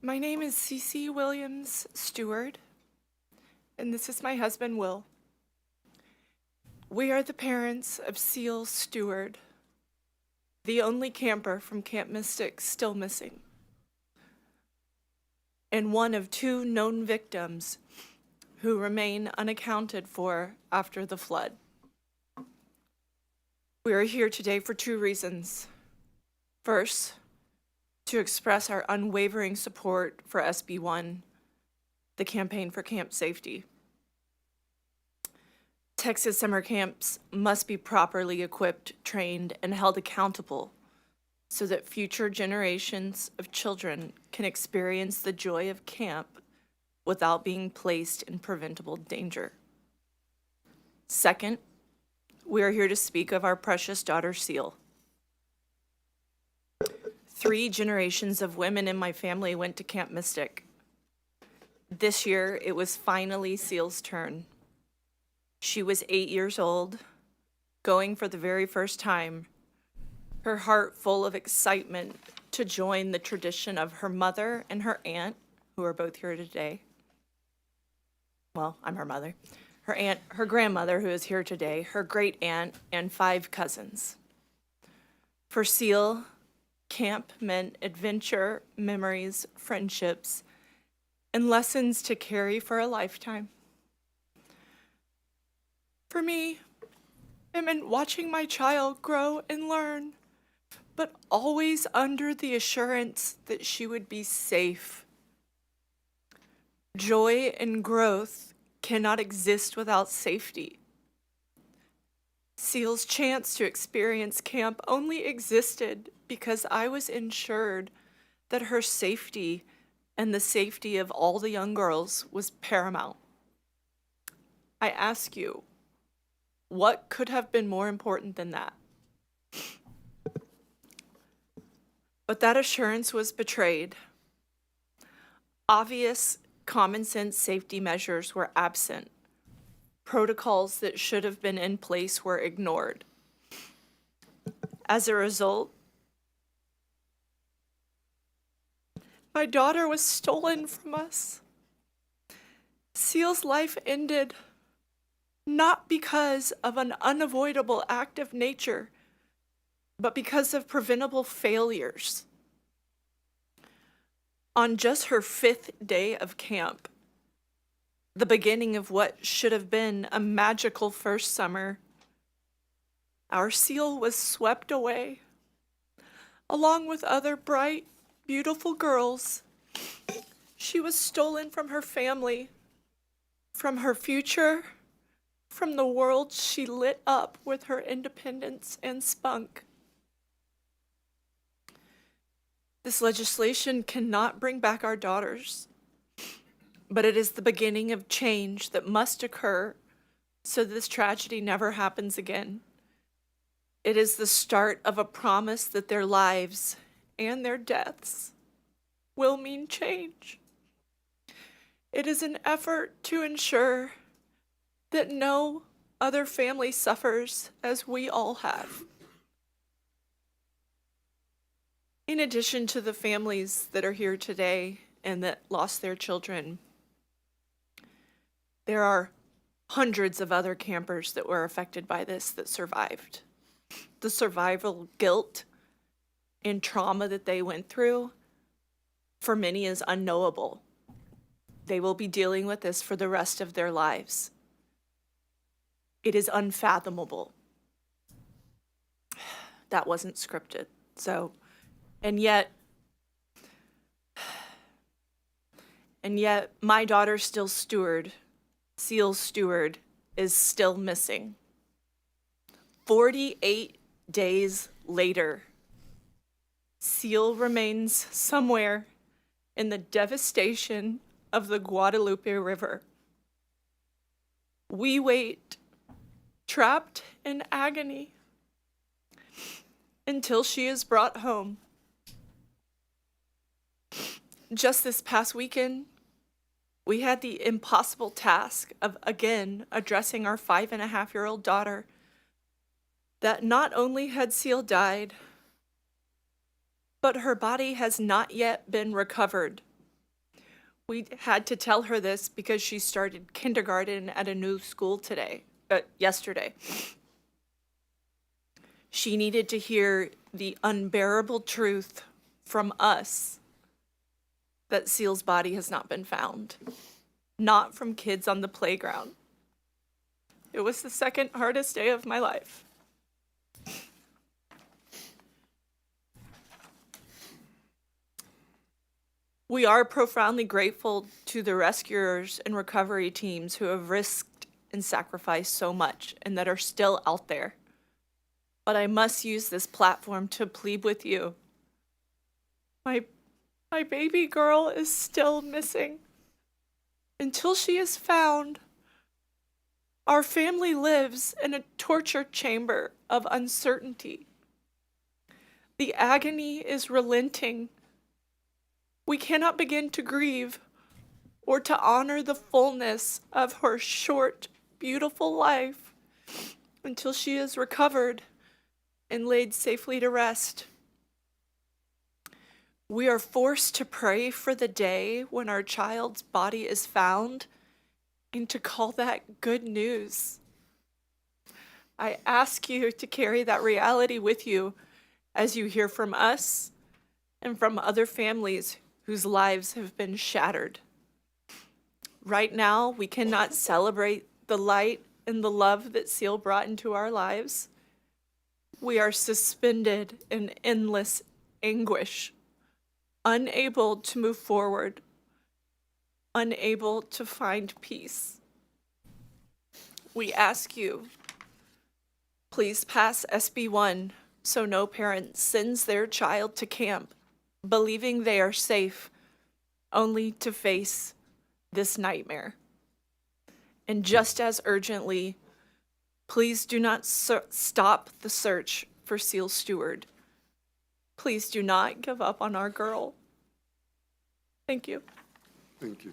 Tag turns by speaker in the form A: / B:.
A: My name is CiCi Steward, and this is my husband, Will. We are the parents of Cile Steward, the only camper from Camp Mystic still missing, and one of two known victims who remain unaccounted for after the flood. We are here today for two reasons. First, to express our unwavering support for SB1, the Campaign for Camp Safety. Texas summer camps must be properly equipped, trained, and held accountable so that future generations of children can experience the joy of camp without being placed in preventable danger. Second, we are here to speak of our precious daughter, Cile. 3 generations of women in my family went to Camp Mystic. This year, it was finally Cile's turn. She was 8 years old, going for the very first time, her heart full of excitement to join the tradition of her mother and her aunt, who are both here today. Well, I'm her mother. Her aunt, her grandmother, who is here today, her great aunt, and 5 cousins. For Cile, camp meant adventure, memories, friendships, and lessons to carry for a lifetime. For me, it meant watching my child grow and learn, but always under the assurance that she would be safe. Joy and growth cannot exist without safety. Cile's chance to experience camp only existed because I was ensured that her safety and the safety of all the young girls was paramount. I ask you, what could have been more important than that? But that assurance was betrayed. Obvious common sense safety measures were absent. Protocols that should have been in place were ignored. As a result, my daughter was stolen from us. Cile's life ended not because of an unavoidable act of nature, but because of preventable failures. On just her 5th day of camp, the beginning of what should have been a magical first summer, our Cile was swept away, along with other bright, beautiful girls. She was stolen from her family, from her future, from the world she lit up with her independence and spunk. This legislation cannot bring back our daughters, but it is the beginning of change that must occur so this tragedy never happens again. It is the start of a promise that their lives and their deaths will mean change. It is an effort to ensure that no other family suffers as we all have. In addition to the families that are here today and that lost their children, there are hundreds of other campers that were affected by this that survived. The survival guilt and trauma that they went through, for many, is unknowable. They will be dealing with this for the rest of their lives. It is unfathomable. That wasn't scripted. And yet my daughter Cile Steward, is still missing. 48 days later, Cile remains somewhere in the devastation of the Guadalupe River. We wait, trapped in agony, until she is brought home. Just this past weekend, we had the impossible task of again addressing our 5.5-year-old daughter that not only had Cile died, but her body has not yet been recovered We had to tell her this because she started kindergarten at a new school yesterday. She needed to hear the unbearable truth from us that Cile's body has not been found, not from kids on the playground. It was the second hardest day of my life. We are profoundly grateful to the rescuers and recovery teams who have risked and sacrificed so much and that are still out there. But I must use this platform to plead with you. My baby girl is still missing. Until she is found, our family lives in a torture chamber of uncertainty. The agony is relenting. We cannot begin to grieve or to honor the fullness of her short, beautiful life until she is recovered and laid safely to rest. We are forced to pray for the day when our child's body is found and to call that good news. I ask you to carry that reality with you as you hear from us and from other families whose lives have been shattered. Right now, we cannot celebrate the light and the love that Cile brought into our lives. We are suspended in endless anguish, unable to move forward, unable to find peace. We ask you, please pass SB1 so no parent sends their child to camp believing they are safe, only to face this nightmare. And just as urgently, please do not stop the search for CiCi Steward. Please do not give up on our girl. Thank you.
B: Thank you.